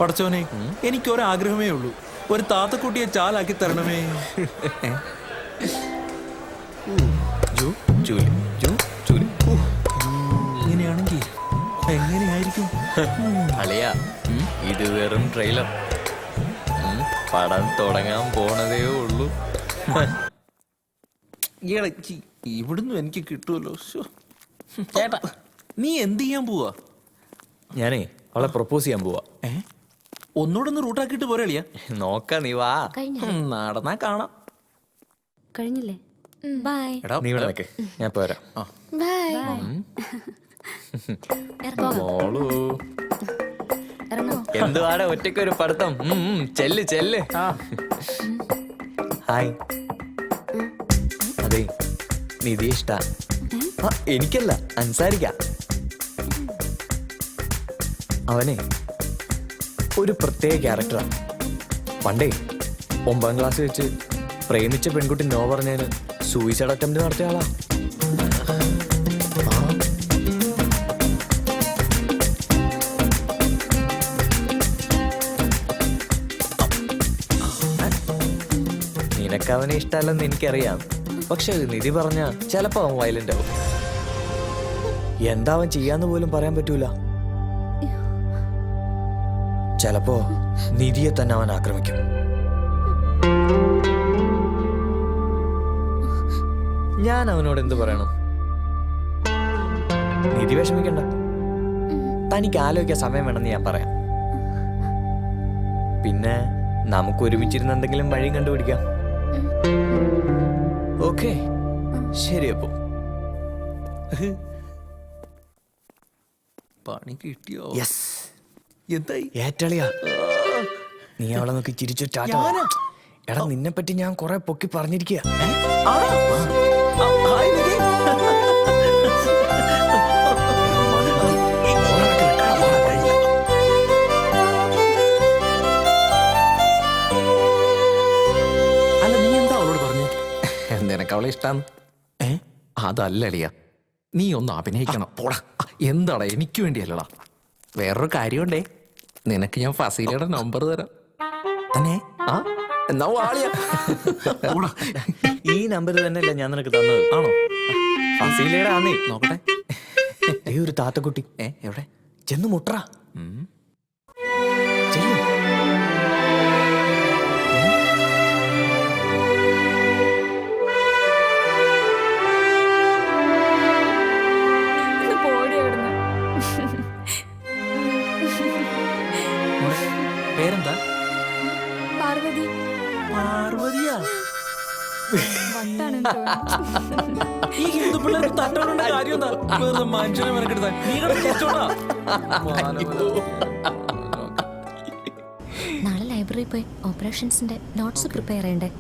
പടച്ചോനെ, എനിക്കൊരാഗ്രഹമേ ഉള്ളൂ, ഒരു താത്തക്കുട്ടിയെ ചാലാക്കി തരണമേ. ഇങ്ങനെയാണെങ്കിൽ എങ്ങനെയായിരിക്കും? അളിയാ, ഇത് വെറും ട്രെയിലർ. പടം തുടങ്ങാൻ പോണതേ ഉള്ളൂ. ഇവിടുന്ന് എനിക്ക് കിട്ടുമല്ലോ. ചേട്ടാ, നീ എന്ത് ചെയ്യാൻ പോവാ? ഞാനേ അവളെ പ്രപ്പോസ് ചെയ്യാൻ പോവാ. ഒന്നുകൂടെ ഒന്ന് റൂട്ടാക്കിട്ട് പോരാളിയാ. നോക്ക, നീ വാ. നടന്നാ കാണാം. കഴിഞ്ഞില്ലേ? ബൈ. നീ ഇവിടെ നിൽക്ക്, ഞാൻ പോരാ. ബൈ. എന്തുവാടെ ഒറ്റയ്ക്കൊരു പഠിത്തം? ചെല്ല് ചെല്ല്. ഹായ്. അതെ, നിധി ഇഷ്ട. എനിക്കല്ല, അൻസാരിക്ക. അവനെ ഒരു പ്രത്യേക ക്യാരക്ടറാണ്. പണ്ടേ 9ാം ക്ലാസ് വെച്ച് പ്രേമിച്ച പെൺകുട്ടി നോ പറഞ്ഞതിന് സൂയിസൈഡ് അറ്റംപ്റ്റ് നടത്തിയ ആളാ. നിനക്ക് അവനെ ഇഷ്ടമല്ലെന്ന് എനിക്കറിയാം. പക്ഷെ നിധി പറഞ്ഞ ചിലപ്പോ അവൻ വയലന്റ് ആവും. എന്താ അവൻ ചെയ്യാന്ന് പോലും പറയാൻ പറ്റൂല. ചിലപ്പോ നിധിയെ തന്നെ അവൻ ആക്രമിക്കും. ഞാൻ അവനോട് എന്ത് പറയണം? നിധി വിഷമിക്കണ്ട, തനിക്ക് ആലോചിക്കാൻ സമയം വേണമെന്ന് ഞാൻ പറയാം. പിന്നെ നമുക്ക് ഒരുമിച്ചിരുന്ന് എന്തെങ്കിലും വഴി കണ്ടുപിടിക്കാം. ഓക്കെ, ശരി. അപ്പോ പണി കിട്ടിയോ? യെസ്. എന്തായി? ഏറ്റളിയാ, നീ അവളെ നോക്കി ചിരിച്ചു. എടാ, നിന്നെ പറ്റി ഞാൻ കൊറേ പൊക്കി പറഞ്ഞിരിക്കുക. അല്ല, നീ എന്താ അവളോട് പറഞ്ഞു? നിനക്ക് അവളെ ഇഷ്ടം? അതല്ലളിയാ, നീ ഒന്ന് അഭിനയിക്കണം. പോടാ. എന്താടാ, എനിക്ക് വേണ്ടിയല്ലടാ. വേറൊരു കാര്യമുണ്ടേ, നിനക്ക് ഞാൻ ഫസീലയുടെ നമ്പർ തരാം. തന്നെ? ആ, എന്നാ വാളിയാ. ഈ നമ്പർ തന്നെയല്ല ഞാൻ നിനക്ക് തന്നത്. ആണോ? ഫസീലയുടെ ആന്നേ. നോക്കട്ടെ. ഒരു താത്തക്കുട്ടി. എവിടെ? ചെന്ന് മുട്ടറ. പേരെന്താ? പാർവതി. പാർവതിയാ? ഈ ഹിന്ദു പിള്ളേർക്ക് തട്ടോണ്ട കാര്യം എന്താ? വെറുതെ മനുഷ്യനെ മെനക്കെടുത്താൻ നീ കേട്ടോടാ. നാളെ ലൈബ്രറിയിൽ പോയി ഓപ്പറേഷൻസിന്റെ നോട്ട്സ് പ്രിപ്പയർ ചെയ്യണ്ടേ?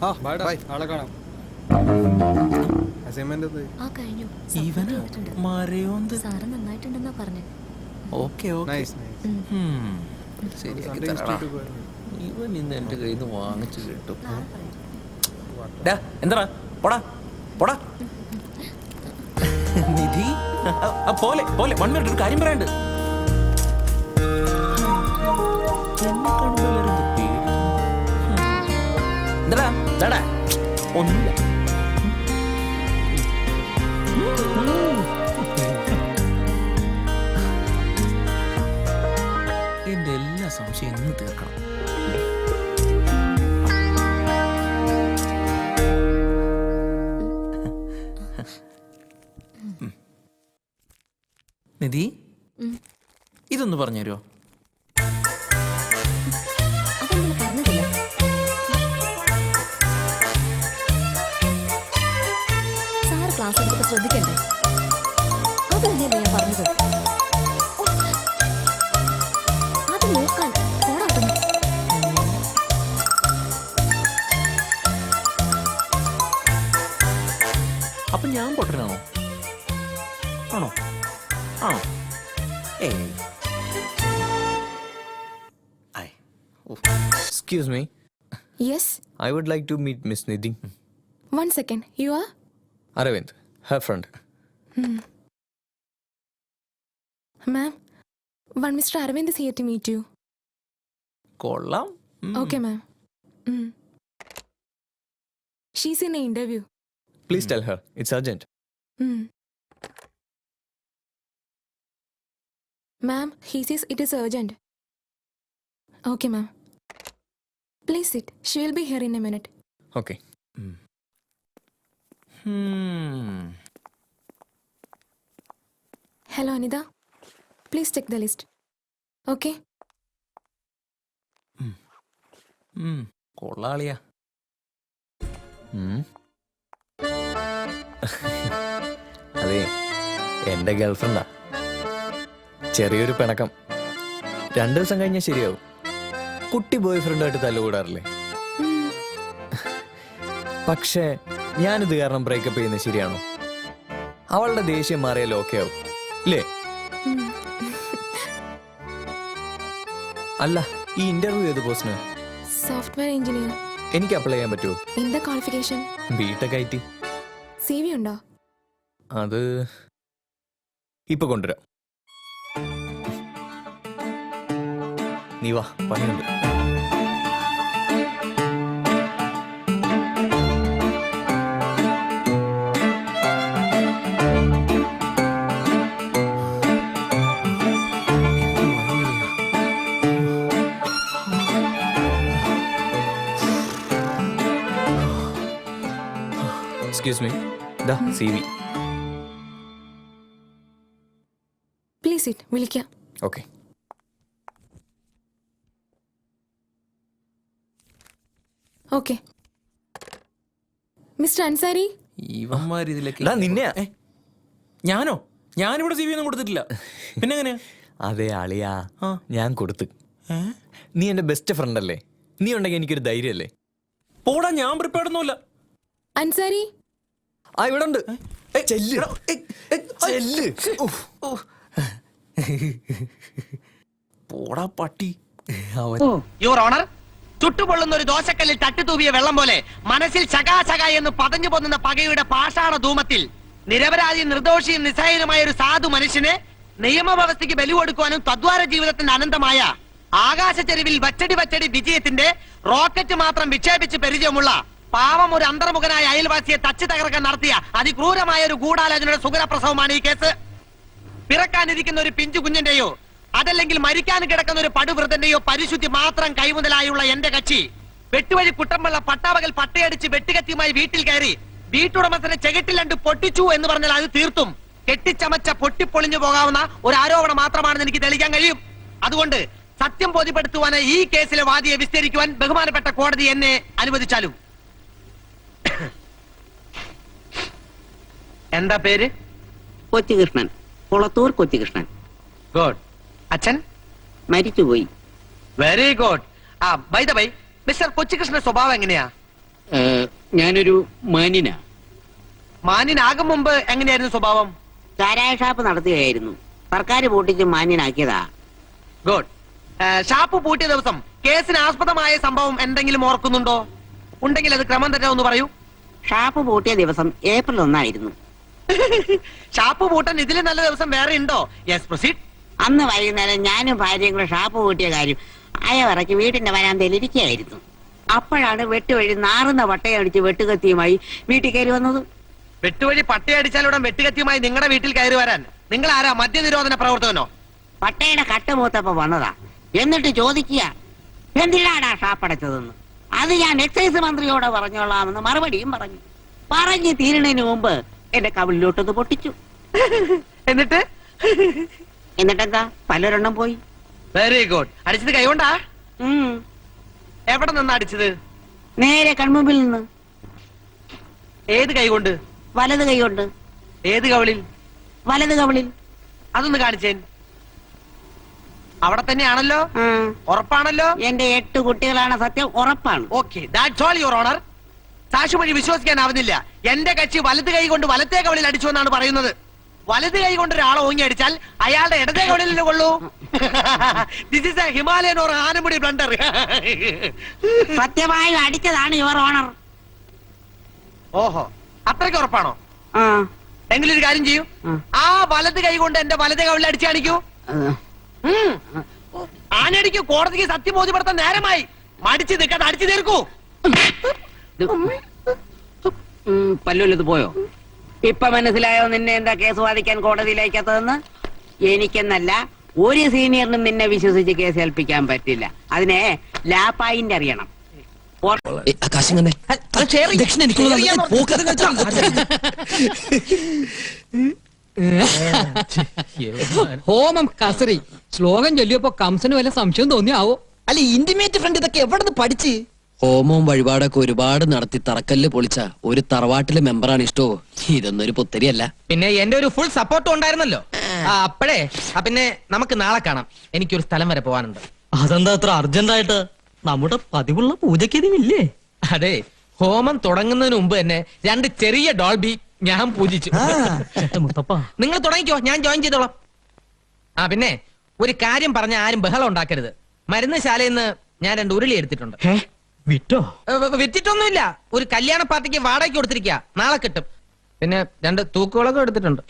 ആ കഴിഞ്ഞു. സാറ് നന്നായിട്ടുണ്ടെന്നാ പറഞ്ഞേ. ഓക്കെ, ഇവൻ ഇന്ന് എന്റെ കയ്യിൽ നിന്ന് വാങ്ങിച്ചു കിട്ടും. എന്താ? പോടാ പോടാ. നിധി, പോലെ പോലെ 1 മിനിറ്റ്, ഒരു കാര്യം പറയാണ്ട്. എന്താടാ? ഒന്നുമില്ല. എന്റെ എല്ലാ സംശയം ഇന്ന് തീർക്കണം. നിധി, ഇതൊന്ന് പറഞ്ഞുതരുമോ? സാറ് ക്ലാസ് എടുത്തിട്ട് ശ്രദ്ധിക്കണ്ടേ? അത് തന്നെയല്ലേ ഞാൻ പറഞ്ഞത്. അത് നോക്കാൻ പോടാ. അപ്പൊ ഞാൻ പൊട്ടനാണോ? ആണോ? ആണോ? ഏയ്. Excuse me. Yes. I would like to meet Miss Nidhi. 1 second. You are? Aravind, her friend. Ma'am, one Mr. Aravind is here to meet you. കൊള്ളാം. Okay, ma'am. She's in an interview. Please tell her. It's urgent. Ma'am, he says it is urgent. Okay, ma'am. Please sit. She will be here in a minute. Okay. Hello, Anida. Please check the list. Okay? കൊള്ളാളിയാ. അതെ, എൻ്റെ ഗേൾഫ്രണ്ടാ. ചെറിയൊരു പിണക്കം. 2 ദിവസം കഴിഞ്ഞാൽ ശരിയാവും. കുട്ടി boy ഫ്രണ്ടായിട്ട് തല്ലുകൂടാറില്ലേ? പക്ഷേ ഞാനിത് കാരണം ബ്രേക്കപ്പ് ചെയ്യുന്നത് ശരിയാണോ? അവളുടെ ദേഷ്യം മാറിയാൽ ഓക്കെ ആവും ഇല്ലേ? അല്ല, ഈ ഇന്റർവ്യൂ ഏത് പോസ്റ്റിന്? Software engineer. എനിക്ക് അപ്ലൈ ചെയ്യാൻ പറ്റുമോ? എന്താ ക്വാളിഫിക്കേഷൻ? BTech IT. CV ഉണ്ടോ? അത് ഇപ്പൊ കൊണ്ടുവരാം. നീ വാ, പണിയുണ്ട്. Excuse me. Da, CV. Please sit. വിളിക്കാം. Okay. Okay. Mr. Ansari? ഇവന്മാർ ഇതിലേക്ക് എടാ, നിന്നെയാ. ഞാനോ? ഞാനിവിടെ CV ഒന്നും കൊടുത്തിട്ടില്ല. പിന്നെ എങ്ങനെയാ? അതെ അളിയാ, ഞാൻ കൊടുത്ത്. നീ എന്റെ ബെസ്റ്റ് ഫ്രണ്ട് അല്ലേ? നീ ഉണ്ടെങ്കിൽ എനിക്കൊരു ധൈര്യമല്ലേ? പോടാ, ഞാൻ പ്രിപ്പയർഡ് ഒന്നുമില്ല. അൻസാരി? ആ, ഇവിടെ ഉണ്ട്. ചെല്ല്. ചെല്ല്. പോടാ പട്ടി. യുവർ ഓണർ, ചുട്ടുപൊള്ളുന്ന ഒരു ദോശക്കല്ലിൽ തട്ടിത്തൂവിയ വെള്ളം പോലെ മനസ്സിൽ ചകാചക എന്ന് പതഞ്ഞു പൊന്നുന്ന പകയുടെ പാഷാണ ധൂമത്തിൽ നിരപരാധിയും നിർദോഷിയും നിസ്സഹായനുമായ ഒരു സാധു മനുഷ്യനെ നിയമവ്യവസ്ഥയ്ക്ക് ബലി കൊടുക്കുവാനും തദ്വാര ജീവിതത്തിന്റെ അനന്തമായ ആകാശച്ചെരിവിൽ വച്ചടി വിജയത്തിന്റെ റോക്കറ്റ് മാത്രം വിക്ഷേപിച്ച് പരിചയമുള്ള പാവം ഒരു അന്തർമുഖനായ അയൽവാസിയെ തച്ചു തകർക്കാൻ നടത്തിയ അതിക്രൂരമായ ഒരു ഗൂഢാലോചനയുടെ സുഖരപ്രസവമാണ് ഈ കേസ്. പിറക്കാനിരിക്കുന്ന ഒരു പിഞ്ചു കുഞ്ഞിന്റെയോ അതല്ലെങ്കിൽ മരിക്കാൻ കിടക്കുന്ന ഒരു പടുവൃതന്റെയോ പരിശുദ്ധി മാത്രം കൈമുതലായുള്ള എന്റെ കക്ഷി വെട്ടുവഴി കുട്ടമ്പള്ള പട്ടാപകൽ പട്ടയടിച്ച് വെട്ടുകത്തിയുമായി വീട്ടിൽ കയറി വീട്ടുടമസ്ഥനെ ചെകിട്ടിലണ്ട് പൊട്ടിച്ചു എന്ന് പറഞ്ഞാൽ അത് തീർത്തും കെട്ടിച്ചമച്ച പൊട്ടിപ്പൊളിഞ്ഞു പോകാവുന്ന ഒരു ആരോപണം മാത്രമാണെന്ന് എനിക്ക് തെളിയിക്കാൻ കഴിയും. അതുകൊണ്ട് സത്യം ബോധ്യപ്പെടുത്തുവാനായി ഈ കേസിലെ വാദിയെ വിസ്തരിക്കുവാൻ ബഹുമാനപ്പെട്ട കോടതി എന്നെ അനുവദിച്ചാലും. എന്താ പേര്? കൊച്ചുകൃഷ്ണൻ, കുളത്തൂർ കൊച്ചുകൃഷ്ണൻ. ഗുഡ്. അച്ഛൻ? മരിച്ചുപോയി. Very good. ആ, ബൈ ദ ബൈ, മിസ്റ്റർ കൊച്ചുകൃഷ്ണന്റെ സ്വഭാവം എങ്ങനെയാ? ഞാനൊരു മാന്യനാ. മാന്യനാകും മുമ്പ് എങ്ങനെയായിരുന്നു സ്വഭാവം? ചാരായ ഷാപ്പ് നടത്തുകയായിരുന്നു. സർക്കാർ പൂട്ടിച്ച് മാന്യനാക്കിയതാ. ഗുഡ്. ഷാപ്പ് പൂട്ടിയ ദിവസം കേസിന് ആസ്പദമായ സംഭവം എന്തെങ്കിലും ഓർക്കുന്നുണ്ടോ? ഉണ്ടെങ്കിൽ അത് ക്രമം തന്നെ ഒന്ന് പറയൂ. ഷാപ്പ് പൂട്ടിയ ദിവസം ഏപ്രിൽ 1 ആയിരുന്നു. ഷാപ്പ് പൂട്ടാൻ ഇതിലും നല്ല ദിവസം വേറെ ഉണ്ടോ? Yes, proceed. അന്ന് വൈകുന്നേരം ഞാനും ഭാര്യയും കൂടെ ഷാപ്പ് പൂട്ടിയ കാര്യം അയവിറക്കി വീട്ടിന്റെ വരാന്തയിൽ ഇരിക്കുകയായിരുന്നു. അപ്പോഴാണ് വെട്ടുവഴി നാറുന്ന പട്ടയടിച്ച് വെട്ടുകത്തിയുമായി വീട്ടിൽ കയറി വന്നത്. വെട്ടുവഴി പട്ടയടിച്ചാലുടൻ വെട്ടുകത്തിയുമായി നിങ്ങളുടെ വീട്ടിൽ കയറി വരാൻ നിങ്ങൾ ആരാ? മദ്യനിരോധന പ്രവർത്തകനോ? പട്ടയുടെ കട്ടുമൂത്തപ്പോ വന്നതാ. എന്നിട്ട് ചോദിക്കുക, എന്തിനാടാ ഷാപ്പടച്ചതെന്ന്. അത് ഞാൻ എക്സൈസ് മന്ത്രിയോട് പറഞ്ഞോളാമെന്ന് മറുപടിയും പറഞ്ഞു. പറഞ്ഞു തീരുന്നതിന് മുമ്പ് എന്റെ കവിളിലോട്ടത് പൊട്ടിച്ചു. എന്നിട്ടെന്താ, പലരെണ്ണം പോയി. Very good. അടിച്ചത് കൈകൊണ്ടാ? ഉം. എവിടെ നിന്നാ അടിച്ചത്? നേരെ കൺമുമ്പിൽ നിന്ന്. ഏത് കൈകൊണ്ട്? വലത് കൈകൊണ്ട്. ഏത് കവിളിൽ? വലത് കവിളിൽ. അതൊന്ന് കാണിച്ചേൻ. അവിടെ തന്നെയാണല്ലോ? ഉറപ്പാണല്ലോ? എന്റെ 8 കുട്ടികളാണ് സത്യം, ഉറപ്പാണ്. Okay, that's all your honour. സാക്ഷിമൊഴി വിശ്വസിക്കാനാവുന്നില്ല. എന്റെ കക്ഷി വലത് കൈ കൊണ്ട് വലത്തേ കവിളിൽ അടിച്ചു എന്നാണ് പറയുന്നത്. വലത് കൈ കൊണ്ട് ഒരാളെ ഓങ്ങി അടിച്ചാൽ അയാളുടെ ഇടതേ കവിളിൽ കൊള്ളൂ. This is a Himalayan or Anamudi blunder. സത്യമായി അടിച്ചതാണ് യുവർ ഓണർ. ഓഹോ, അത്രയ്ക്ക് ഉറപ്പാണോ? ആ. എങ്കിലും ഒരു കാര്യം ചെയ്യൂ, ആ വലത് കൈ കൊണ്ട് എന്റെ വലതേ കവിളിൽ അടിച്ചു കാണിക്കൂ. ആനടിക്ക് കോടതിക്ക് സത്യം ബോധ്യപ്പെടുത്താൻ നേരമായി. മടിച്ചു നിൽക്കാതെ അടിച്ചു തീർക്കൂ. പല്ലുള്ളത് പോയോ? ഇപ്പൊ മനസ്സിലായോ നിന്നെ എന്താ കേസ് വാദിക്കാൻ കോടതിയിലേക്കത്തതെന്ന്? എനിക്കെന്നല്ല ഒരു സീനിയറിനും നിന്നെ വിശ്വസിച്ച് കേസ് ഏൽപ്പിക്കാൻ പറ്റില്ല. അതിനെ ലാപ്പായിന്റെ അറിയണം. ഹോമം കസറി ശ്ലോകം ചൊല്ലിയപ്പോ കംസന് വല്ല സംശയം തോന്നിയാവോ? അല്ല ഇന്റിമേറ്റ് ഫ്രണ്ട് ഇതൊക്കെ എവിടെ നിന്ന് പഠിച്ച്? ഹോമവും വഴിപാടൊക്കെ ഒരുപാട് നടത്തി തറക്കല്ല് പൊളിച്ച ഒരു തറവാട്ടിലെ മെമ്പറാണ് ഇഷ്ടോ. ഇതൊന്നൊരു പുത്തരിയല്ല. പിന്നെ എന്റെ ഒരു ഫുൾ സപ്പോർട്ടും ഉണ്ടായിരുന്നല്ലോ. അപ്പഴേ പിന്നെ നമുക്ക് നാളെ കാണാം. എനിക്കൊരു സ്ഥലം വരെ പോവാനുണ്ട്. അതെന്താ അത്ര അർജന്റ് ആയിട്ട്? നമ്മുടെ പതിവുള്ള പൂജക്കിതില്ലേ? അതെ, ഹോമം തുടങ്ങുന്നതിന് മുമ്പ് തന്നെ 2 ചെറിയ ഡോൾബി ഞാൻ പൂജിച്ചു. മുത്തപ്പ നിങ്ങൾ തുടങ്ങിക്കോ, ഞാൻ ജോയിൻ ചെയ്തോളാം. പിന്നെ ഒരു കാര്യം പറഞ്ഞ ആരും ബഹളം ഉണ്ടാക്കരുത്. മരുന്ന് ശാലയിൽ നിന്ന് ഞാൻ 2 ഉരുളി എടുത്തിട്ടുണ്ട്. വിട്ടോ? വിറ്റിട്ടൊന്നുമില്ല. ഒരു കല്യാണ പാർട്ടിക്ക് വാടകയ്ക്ക് കൊടുത്തിരിക്കുക. നാളെ കിട്ടും. പിന്നെ 2 തൂക്കുകളൊക്കെ എടുത്തിട്ടുണ്ട്.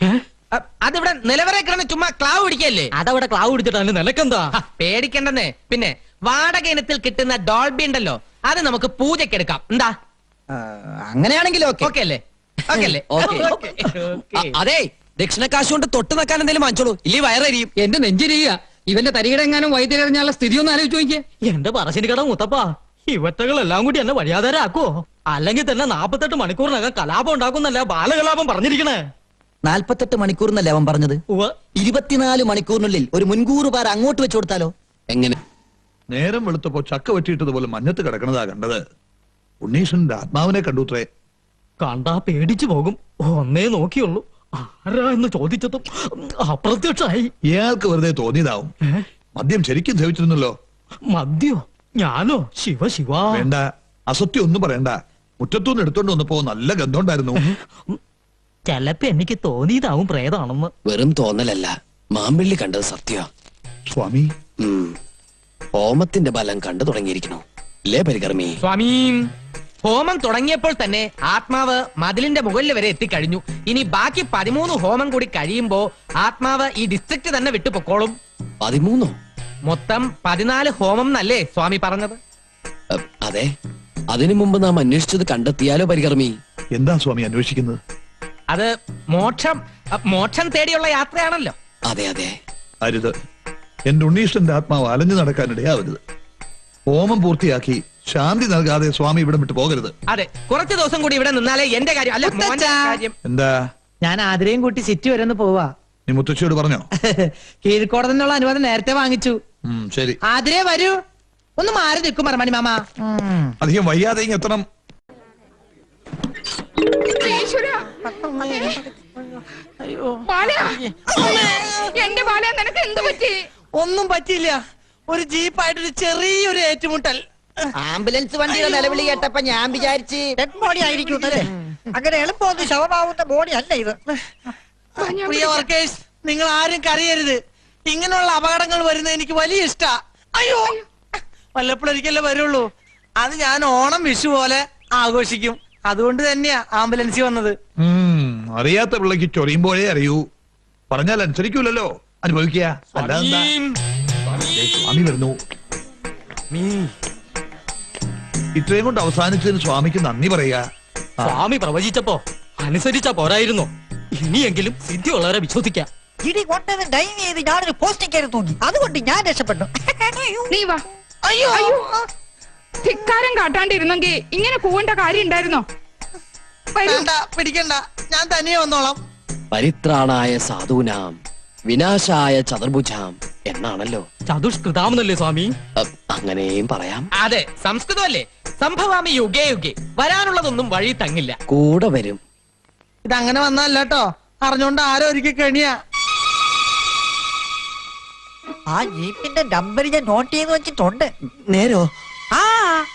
അതിവിടെ നിലവറെ കിടന്ന് ചുമ്മാ ക്ലാവ് പിടിക്കല്ലേ? അതവിടെ ക്ലാവ് പിടിച്ചിട്ടാണ് നിനക്കെന്താ? പേടിക്കണ്ടെന്നേ. പിന്നെ വാടക ഇനത്തിൽ കിട്ടുന്ന ഡോൾബി ഉണ്ടല്ലോ, അത് നമുക്ക് പൂജയ്ക്ക് എടുക്കാം. എന്താ? അങ്ങനെയാണെങ്കിലും ഓക്കെ അല്ലേ? ഓക്കെ അല്ലേ? അതെ, ദക്ഷിണക്കാശ് കൊണ്ട് തൊട്ട് നിൽക്കാൻ എന്തെങ്കിലും വാങ്ങിച്ചോളൂ, ഇല്ലേ വയറരിയും. എന്റെ നെഞ്ചിരിയ ഇവന്റെ തരികിടെങ്ങാനും വൈദ്യുതിയുള്ള സ്ഥിതി ഒന്ന് ആലോചിച്ച് നോക്കിയേ. എന്റെ പറശ്ശിനി കട മുത്തപ്പ, ഇവറ്റകളെല്ലാം കൂടി എന്നെ വഴിയാധാരാക്കോ? അല്ലെങ്കിൽ തന്നെ 48 മണിക്കൂറിനകം കലാപം ഉണ്ടാക്കുന്നല്ല ബാലകലാപം പറഞ്ഞിരിക്കണേ. 48 മണിക്കൂറിനല്ലേ അവൻ പറഞ്ഞത്? 24 മണിക്കൂറിനുള്ളിൽ ഒരു മുൻകൂർ പാര അങ്ങോട്ട് വെച്ചു കൊടുത്താലോ? എങ്ങനെ? നേരം വെളുത്തപ്പോ ചക്ക വെട്ടിയിട്ടതുപോലെ മഞ്ഞത്ത് കിടക്കണതാ കണ്ടത്. ഉണ്ണീഷന്റെ ആത്മാവിനെ കണ്ടുത്രേ. കണ്ടാ പേടിച്ചു പോകും. ഒന്നേ നോക്കിയുള്ളൂ, ആരാ എന്ന് ചോദിച്ചതും അപ്രത്യക്ഷമായി. ഇയാൾക്ക് വെറുതെ തോന്നിയതാവും. മദ്യം ശരിക്കും സേവിച്ചിരുന്നല്ലോ. മദ്യോ? ഞാനോ? ശിവ ശിവ. വേണ്ട, അസത്യം ഒന്നും പറയണ്ട. മുറ്റത്തുനിന്ന് എടുത്തോണ്ട് വന്നപ്പോ നല്ല ഗന്ധമുണ്ടായിരുന്നു. ചെലപ്പോ എനിക്ക് തോന്നിയതാവും പ്രേതാണെന്ന്. വെറും തോന്നലല്ല, മാമ്പിള്ളി കണ്ടത് സത്യ. സ്വാമി, ഹോമത്തിന്റെ ബലം കണ്ടു തുടങ്ങിയിരിക്കണു ഇല്ലേ പരികർമ്മി? സ്വാമി, ഹോമം തുടങ്ങിയപ്പോൾ തന്നെ ആത്മാവ് മതിലിന്റെ മുകളിൽ വരെ എത്തിക്കഴിഞ്ഞു. ഇനി ബാക്കി 13 ഹോമം കൂടി കഴിയുമ്പോ ആത്മാവ് ഈ ഡിസ്ട്രിക്ട് തന്നെ വിട്ടുപൊക്കോളും. 13? മൊത്തം 14 ഹോമം എന്നല്ലേ സ്വാമി പറഞ്ഞത്? അതെ, അതിനു മുമ്പ് നാം അന്വേഷിച്ചത് കണ്ടെത്തിയാലോ പരികർമ്മി? എന്താ സ്വാമി അന്വേഷിക്കുന്നത്? അത് മോക്ഷം തേടിയുള്ള യാത്രയാണല്ലോ. അതെ അതെ. അരുത്, എന്റെ ഉണ്ണീഷന്റെ ആത്മാവ് അലഞ്ഞു നടക്കാനിടയാവരുത്. ഹോമം പൂർത്തിയാക്കി ശാന്തി നൽകാതെ സ്വാമി ഇവിടെ വിട്ടു പോകരുത്. അതെ, കുറച്ചു ദിവസം കൂടി ഇവിടെ നിന്നാലേ എന്റെ കാര്യം അല്ല മോന്റെ കാര്യം. എന്താ? ഞാൻ ആതിരയും കൂട്ടി സിറ്റി വരെ ഒന്ന് പോവാ. നീ മുത്തശ്ശിയോട് പറഞ്ഞോ? കീഴ്ക്കോടതിനുള്ള അനുവാദം നേരത്തെ വാങ്ങിച്ചു. ശരി. ആതിരേ വരൂ, ഒന്ന് മാറി നിൽക്കും മറമണി മാമ. അധികം വയ്യാതെ ഇങ്ങ് എത്തണം. എന്റെ ബാല നിനക്ക് എന്ത് പറ്റി? ഒന്നും പറ്റിയില്ല, ഒരു ജീപ്പായിട്ടൊരു ചെറിയൊരു ഏറ്റുമുട്ടൽ. ആംബുലൻസ് വണ്ടിയുടെ നിലവിളി കേട്ടപ്പോ ഞാൻ വിചാരിച്ച് ഡെഡ് ബോഡി ആയിരിക്കും. അങ്ങനെ എളുപ്പമൊന്നും ശവമാവുന്ന ബോഡി അല്ല ഇത്. പ്രിയ വർക്കേഴ്സ്, നിങ്ങൾ ആരും കരയരുത്. ഇങ്ങനെയുള്ള അപകടങ്ങൾ വരുന്നത് എനിക്ക് വലിയ ഇഷ്ടാ. അയ്യോ, വല്ലപ്പോഴൊരിക്കലേ വരുള്ളൂ. അത് ഞാൻ ഓണം വിഷു പോലെ ആഘോഷിക്കും. അതുകൊണ്ട് തന്നെയാ ആംബുലൻസിൽ വന്നത്. അറിയാത്ത പിള്ളക്ക് ചൊറിയുമ്പോഴേ അറിയൂ. പറഞ്ഞാൽ അനുസരിക്കൂലല്ലോ, അനുഭവിക്കുക. സ്വാമി വരുന്നു. ഇത്രയും കൊണ്ട് അവസാനിച്ചതിന് സ്വാമിക്ക് നന്ദി പറയാ. സ്വാമി പ്രവചിച്ചപ്പോ അനുസരിച്ച പോരായിരുന്നു. ഇനിയെങ്കിലും സിദ്ധിയുള്ളവരെ വിശ്വസിക്കാം. ഇടി കൊണ്ടത് ഡൈവ് ചെയ്ത് ഞാനൊരു പോസ്റ്റിംഗ് തൂങ്ങി, അതുകൊണ്ട് ഞാൻ രക്ഷപ്പെട്ടു. നീ വാ. അയ്യോ, ധിക്കാരം കാട്ടാണ്ടിരുന്നെങ്കിൽ ഇങ്ങനെ പോവേണ്ട കാര്യം ഉണ്ടായിരുന്നോ? വേണ്ട, പിടിക്കണ്ട, ഞാൻ തനിയെ വന്നോളാം. പരിത്രാണായ സാധൂനാം വിനാശായ ചതുർഭുജാം എന്നാണല്ലോ. ചതുഷ്കൃതാമെന്നല്ലേ സ്വാമി? അങ്ങനെയും പറയാം. അതെ, സംസ്കൃതമല്ലേ. സംഭവാമി യുഗേ യുഗേ. വരാനുള്ളതൊന്നും വഴി തങ്ങില്ല, കൂടെ വരും. ഇതങ്ങനെ വന്നല്ല കേട്ടോ, അറിഞ്ഞോണ്ട് ആരോ ഒരിക്കൽ കെണിയാ. ആ ജീപ്പിന്റെ നമ്പർ ഞാൻ നോട്ട് ചെയ്ത് വെച്ചിട്ടുണ്ട്. നേരോ? ആ,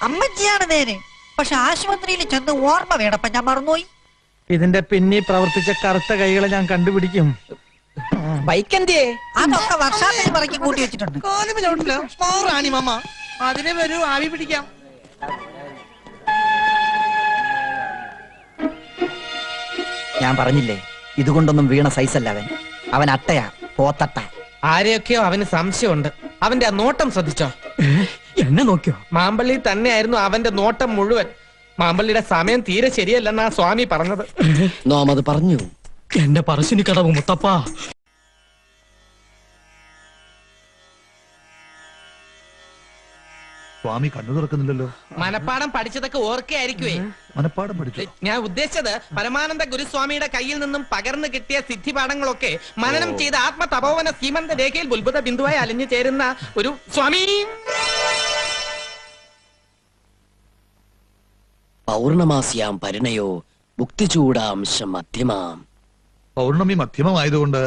അമ്മച്ചിയാണ് നേര്. പക്ഷെ ആശുപത്രിയിൽ ചെന്ന് ഓർമ്മ വേണപ്പ ഞാൻ മറന്നുപോയി. ഇതിന്റെ പിന്നിൽ പ്രവർത്തിച്ച കറുത്ത കൈകളെ ഞാൻ കണ്ടുപിടിക്കും. ബൈക്ക് എന്തേ? അതൊക്കെ വർഷാപ്പിൽ പറക്കി കൂട്ടി വെച്ചിട്ടുണ്ട്. റാണി മാമ, അതിനെ വരൂ, ആവി പിടിക്കാം. ഞാൻ പറഞ്ഞില്ലേ, ഇതുകൊണ്ടൊന്നും വീണ സൈസല്ല അവൻ. അവൻ അട്ടയാ, പോത്തട്ട. ആരെയൊക്കെയോ അവന് സംശയമുണ്ട്. അവന്റെ ആ നോട്ടം ശ്രദ്ധിച്ചോ? എന്നെ നോക്കിയോ? മാമ്പള്ളി തന്നെയായിരുന്നു അവന്റെ നോട്ടം മുഴുവൻ. മാമ്പള്ളിയുടെ സമയം തീരെ ശരിയല്ലെന്നാ സ്വാമി പറഞ്ഞത്. നാം അത് പറഞ്ഞു. എന്റെ പറശ്ശിനി കടവ് മുത്തപ്പ. സ്വാമി കണ്ണു തുറക്കുന്നില്ലല്ലോ. മനപ്പാടം പഠിച്ചതൊക്കെ ഓർക്കയായിരിക്കുവേ. മനപ്പാടം പഠിച്ചു. ഞാൻ ഉദ്ദേശിച്ചത് പരമാനന്ദ ഗുരുസ്വാമിയുടെ കയ്യിൽ നിന്നും പകർന്നു കിട്ടിയ സിദ്ധിപാഠങ്ങളൊക്കെ മനനം ചെയ്ത ആത്മതപോവന സീമന്ത രേഖയിൽ ഉത്ഭുത ബിന്ദുവായി അലിഞ്ഞു ചേരുന്ന ഒരു സ്വാമി. പൗർണമാസ്യാം പരിണയോ മുക്തിചൂടാംശം മധ്യമാം. പൗർണമി മധ്യമമായതുകൊണ്ട്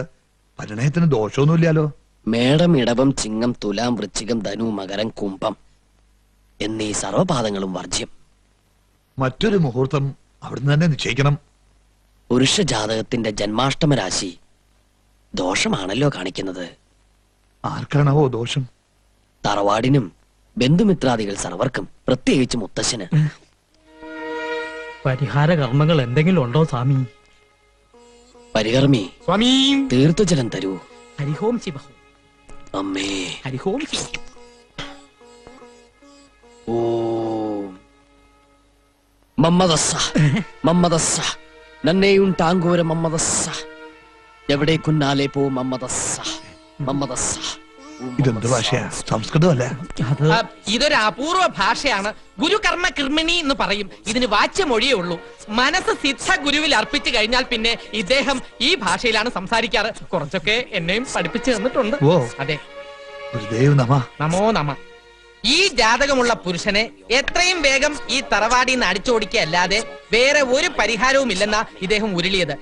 പരിണയത്തിന് ദോഷമൊന്നുമില്ലല്ലോ. മേടം, ഇടവം, ചിങ്ങം, തുലാം, വൃശ്ചികം, ധനു, മകരം, കുംഭം എന്നീ സർവപാദങ്ങളും വർജ്യം. മറ്റൊരു മുഹൂർത്തം അവിടുന്ന് തന്നെ നിശ്ചയിക്കണം. പുരുഷ ജാതകത്തിന്റെ ജന്മാഷ്ടമ രാശി ദോഷമാണല്ലോ കാണിക്കുന്നത്. ആർക്കാണാവോ ദോഷം? തറവാടിനും ബന്ധുമിത്രാദികൾ സർവർക്കും, പ്രത്യേകിച്ച് മുത്തശ്ശന്. പരിഹാര കർമ്മങ്ങൾ എന്തെങ്കിലും ഉണ്ടോ സ്വാമി? പരികർമ്മി സ്വാമി തീർത്ഥജലം തരൂ. ഹരിഹോം ശിവഹോം. അമ്മേ ഹരിഹോം ശിവ. ഓം മമ്മദസ്സ മമ്മദസ്സ നന്നേയുണ്ടാങ്കോര മമ്മദസ്സ എവിടെ കുന്നാലെ പോ മമ്മദസ്സ മമ്മദസ്സ. ഇതെന്ത് ഭാഷയാ? സംസ്കൃതമല്ല. അത് ഇതൊരു അപൂർവ ഭാഷയാണ്. ഗുരുകർമ്മ കിർമിണി എന്ന് പറയും. ഇതിന് വാച്യമൊഴിയേ ഉള്ളൂ. മനസ്സ് സിദ്ധ ഗുരുവിൽ അർപ്പിച്ചു കഴിഞ്ഞാൽ പിന്നെ ഇദ്ദേഹം ഈ ഭാഷയിലാണ് സംസാരിക്കാറ്. കുറച്ചൊക്കെ എന്നെയും പഠിപ്പിച്ചു തന്നിട്ടുണ്ട്. ഓ. അതെ. ഗുരുദേവ് നമ. നമോ നമ. ഈ ജാതകമുള്ള പുരുഷനെ എത്രയും വേഗം ഈ തറവാടിയിൽ നിന്ന് അടിച്ചോടിക്കല്ലാതെ വേറെ ഒരു പരിഹാരവും ഇല്ലെന്നാ ഇദ്ദേഹം ഉരുളിയത്,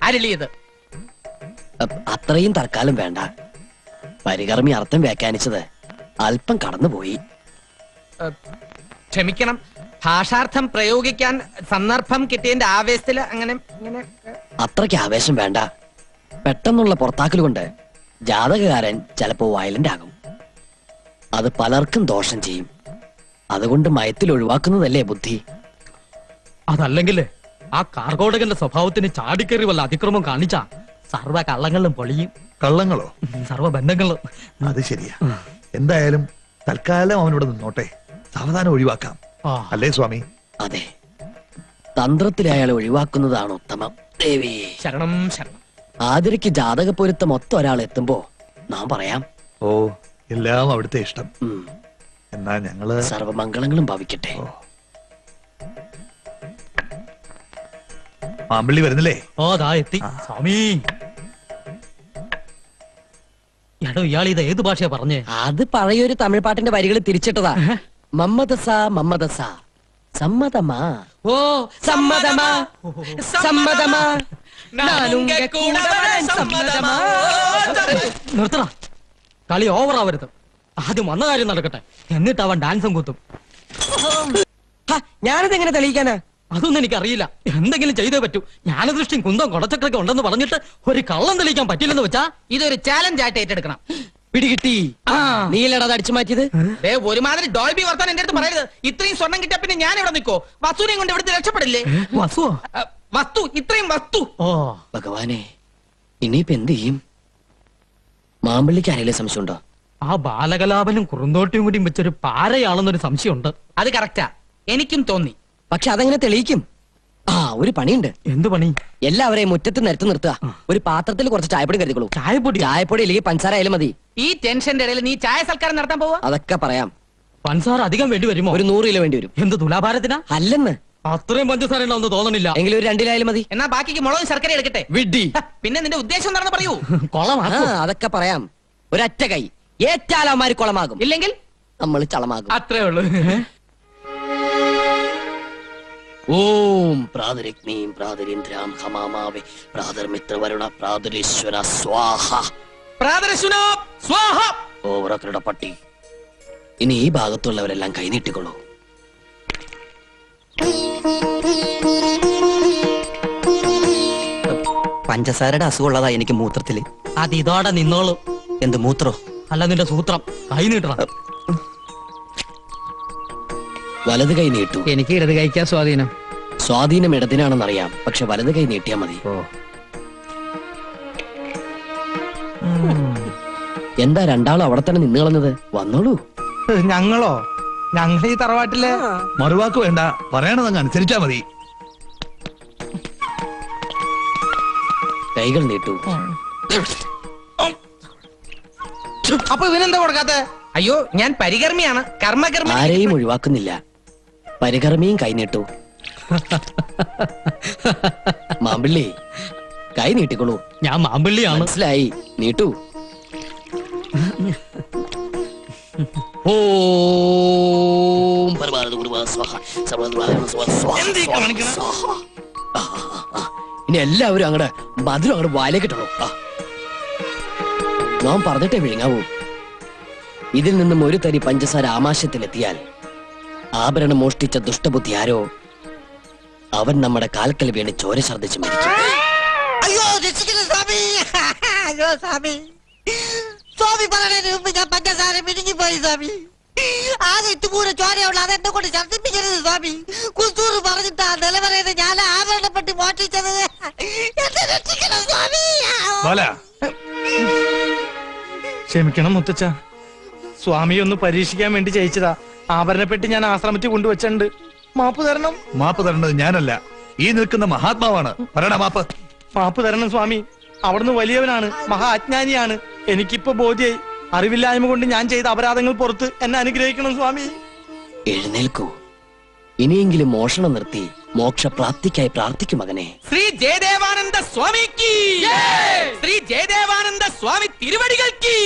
അരുളിയത്. അത്രയും തൽക്കാലം വേണ്ട. പരികർമ്മി അർത്ഥം വ്യാഖ്യാനിച്ചത് അല്പം കടന്നുപോയി. ക്ഷമിക്കണം. ഭാഷാർത്ഥം പ്രയോഗിക്കാൻ സന്ദർഭം കിട്ടിയതിന്റെ ആവേശത്തില് അങ്ങനെ ഇങ്ങനെ. അത്രയ്ക്ക് ആവേശം വേണ്ട. പെട്ടെന്നുള്ള പുറത്താക്കൽ കൊണ്ട് ജാതകകാരൻ ചിലപ്പോ വയലന്റ് ആകും. അത് പലർക്കും ദോഷം ചെയ്യും. അതുകൊണ്ട് മയത്തിൽ ഒഴിവാക്കുന്നതല്ലേ ബുദ്ധി. അതല്ലെങ്കിൽ ആ കാർഗോടകന്റെ സ്വഭാവത്തിന് ചാടിക്കേറി വല്ല അതിക്രമം കാണിച്ച സർവ്വ കള്ളങ്ങളും പൊളിയും. കള്ളങ്ങളോ? സർവ്വ ബന്ധങ്ങളും. അത് ശരിയാ. എന്തായാലും തൽക്കാലം അവനിവിടെ നിന്നോട്ടെ. സാവധാനം ഒഴിവാക്കാം. അല്ലേ സ്വാമി? അതെ, തന്ത്രത്തിൽ അയാളെ ഒഴിവാക്കുന്നതാണ് ഉത്തമം. ദേവി ശരണം ശരണം. ആതിരയ്ക്ക് ജാതക പൊരുത്തം മൊത്തം ഒരാൾ എത്തുമ്പോ നാം പറയാം. ഓ, എല്ലാം അവിടുത്തെ ഇഷ്ടം. എന്നാ ഞങ്ങള് സർവമംഗളങ്ങളും ഭവിക്കട്ടെ. മാമ്പള്ളി വരുന്നില്ലേ? ഓ ദാ എത്തി സ്വാമി. എടോ ഇയാൾ ഇത് ഏത് ഭാഷയാ പറഞ്ഞേ? അത് പഴയൊരു തമിഴ് പാട്ടിന്റെ വരികൾ തിരിച്ചിട്ടതാ. മമ്മദസ മമ്മദസ സമ്മതമാ. ഓ സമ്മതമാ സമ്മതമാ നിർത്തടാ, കളി ഓവറാവരുത്. ആദ്യം വന്ന കാര്യം നടക്കട്ടെ, എന്നിട്ട് അവൻ ഡാൻസും കുത്തും. ഞാനത് എങ്ങനെ തെളിയിക്കാനാ? അതൊന്നും എനിക്കറിയില്ല. എന്തെങ്കിലും ചെയ്തേ പറ്റൂ. ജ്ഞാനദൃഷ്ടിയും കുന്തം കൊടച്ചക്രൊക്കെ ഉണ്ടെന്ന് പറഞ്ഞിട്ട് ഒരു കള്ളം തെളിയിക്കാൻ പറ്റില്ലെന്ന് വെച്ചാ ഇതൊരു ചാലഞ്ച് ആയിട്ട് ഏറ്റെടുക്കണം. പിടികിട്ടി. നീലടാ അടിച്ചു മാറ്റിയത്. ഒരുമാതിരി ഡോൾബി വർത്താൻ എന്റെ അടുത്ത് പറയരുത്. ഇത്രയും സ്വർണം കിട്ടിയ പിന്നെ ഞാൻ ഇവിടെ നിൽക്കോ? വസ്തുവിനെയും കൊണ്ട് ഇവിടുത്തെ രക്ഷപ്പെടില്ലേ? വസുവോ? വസ്തു, ഇത്രയും വസ്തു. ഓ ഭഗവാനെ, ഇനിയിപ്പോ എന്ത് ചെയ്യും? മാമ്പള്ളിക്ക് ആരെങ്കിലും സംശയമുണ്ടോ? ആ ബാലകലാപനും കുറുന്തോട്ടിയും കൂടി വെച്ചൊരു പാരയാണെന്നൊരു സംശയമുണ്ട്. അത് കറക്റ്റാ, എനിക്കും തോന്നി. പക്ഷെ അതെങ്ങനെ തെളിയിക്കും? ആ, ഒരു പണിയുണ്ട്. എന്ത് പണി? എല്ലാവരെയും മുറ്റത്ത് നിരത്തി നിർത്തുക. ഒരു പാത്രത്തിൽ കുറച്ച് ചായപ്പൊടി കരുതിക്കോളൂ. ചായപ്പൊടി? ചായപ്പൊടി ഇല്ലെങ്കിൽ പഞ്ചസാര ആയാലും മതി. ഈ ടെൻഷന്റെ ഇടയിൽ നീ ചായ സൽക്കാരം നടത്താൻ പോവാ? അതൊക്കെ പറയാം. പഞ്ചസാര അധികം വേണ്ടി വരുമോ? ഒരു 100 കിലോ വേണ്ടി വരും. എന്ത് തുലാഭാരത്തിനാ? അല്ലെന്ന്. അത്രയും പഞ്ചസാര ഉണ്ടാവുന്ന തോന്നണില്ല. എങ്കിലും ഒരു 2 കിലോ ആയാലും മതി. എന്നാ ബാക്കിക്ക് മുളകും ശർക്കര എടുക്കട്ടെ. വിഡ്ഢി. പിന്നെ നിന്റെ ഉദ്ദേശം എന്താണെന്ന് പറയൂ. കൊളമാക്കോ? അതൊക്കെ പറയാം. ഒരൊറ്റ കൈ ഏറ്റാലന്മാര് കുളമാകും, ഇല്ലെങ്കിൽ നമ്മൾ ചളമാകും. അത്രേ ഉള്ളൂ. ഓം പ്രാതരഗ്നീം പ്രാതരീന്ദ്രാം ഹമാമാവേ പ്രാതർമിത്രവരുണ പ്രാതരീശ്വര സ്വാഹ. പ്രാതരശുനോ സ്വാഹ. ഓവറക്കരുടെ പട്ടി. ഇനി ഈ ഭാഗത്തുള്ളവരെല്ലാം കൈനീട്ടിക്കൊള്ളൂ. പഞ്ചസാരയുടെ അസുഖമുള്ളതാ എനിക്ക് മൂത്രത്തില്. അത് ഇതോടെ നിന്നോളൂ. എന്ത് മൂത്രോ? അല്ല, നിന്റെ സൂത്രം. കൈ നീട്ടണം. വലത് കൈ നീട്ടു. എനിക്ക് ഇടത് കഴിക്കാൻ സ്വാധീനം. സ്വാധീനം ഇടതിനാണെന്നറിയാം, പക്ഷെ വലത് കൈ നീട്ടിയാ മതി. എന്താ രണ്ടാളും അവിടെ തന്നെ നിന്ന് കളഞ്ഞത്? വന്നോളൂ. ഞങ്ങളോ? ഞങ്ങൾ ഈ തറവാട്ടിലെ മറുവാക്ക് വേണ്ട, പറയണതങ്ങ് അനുസരിച്ചാ മതി. കൈകൾ നീട്ടു. അപ്പൊ ഇവനെന്താ കൊടുക്കാത്ത? അയ്യോ, ഞാൻ പരികർമ്മിയാണ്, കർമ്മകർമ്മ. ആരെയും ഒഴിവാക്കുന്നില്ല. പരികർമ്മിയും കൈ നീട്ടു. മാമ്പിള്ളി, കൈ നീട്ടിക്കോളൂ. ഞാൻ മാമ്പിള്ളിയാണ്. മനസ്സിലായി, നീട്ടു. ഓം പരമാനന്ദ ഗുരുവാ സ്വാഹ. ഇനി എല്ലാവരും അങ്ങടെ മധുരം അങ്ങോട്ട് വായിലേക്ക് ഇട്ടണോ. നാം പറഞ്ഞിട്ടേ വിഴുങ്ങാവൂ. ഇതിൽ നിന്നും ഒരു തരി പഞ്ചസാര ആമാശയത്തിലെത്തിയാൽ ആഭരണം മോഷ്ടിച്ച ദുഷ്ടബുദ്ധി ആരോ അവൻ നമ്മുടെ കാൽക്കൽ വീണ് ചോര ഛർദ്ദിച്ച് മരിക്കും. അയ്യോ, രക്ഷിക്കണം സ്വാമി. അയ്യോ സ്വാമി, സ്വാമി പറയുന്നതിന് മുമ്പ് ഞാൻ പഞ്ചസാര മിനിങ്ങിപ്പോയി സ്വാമി. ആകെ ഇട്ടുകൂടെ ചോരയുള്ള അതെന്നെ കൊണ്ട് ഛർദ്ദിപ്പിക്കരുത് സ്വാമി. കുസൂറ് പറഞ്ഞിട്ടാ നിലവറയത് ഞാൻ ആഭരണപ്പെട്ട് മോഷ്ടിച്ചത്. എന്നെ രക്ഷിക്കണം സ്വാമി. ബാല, ക്ഷമിക്കണം മുത്തച്ഛ, സ്വാമി ഒന്ന് പരീക്ഷിക്കാൻ വേണ്ടി ജയിച്ചതാ. ആഭരണപ്പെട്ടി ഞാൻ ആശ്രമത്തിൽ കൊണ്ടുവച്ചിട്ടുണ്ട്. മാപ്പ് തരണം. മാപ്പ് തരേണ്ടത് ഞാനല്ല, ഈ നിൽക്കുന്ന മഹാത്മാവാണ്. പറയണ മാപ്പ്. മാപ്പ് തരണം സ്വാമി. അവിടുന്ന് വലിയവനാണ്, മഹാ അജ്ഞാനിയാണ്. എനിക്കിപ്പോ ബോധ്യായി. അറിവില്ലായ്മ കൊണ്ട് ഞാൻ ചെയ്ത അപരാധങ്ങൾ പുറത്ത് എന്നെ അനുഗ്രഹിക്കണം സ്വാമി. എഴുന്നേൽക്കൂ. ഇനിയെങ്കിലും മോഷണം നിർത്തി മോക്ഷപ്രാപ്തിക്കായി പ്രാർത്ഥിക്കും മകനെ. ശ്രീ ജയദേവാനന്ദ സ്വാമിക്ക്, ശ്രീ ജയദേവാനന്ദ സ്വാമി തിരുവടികൾക്ക്.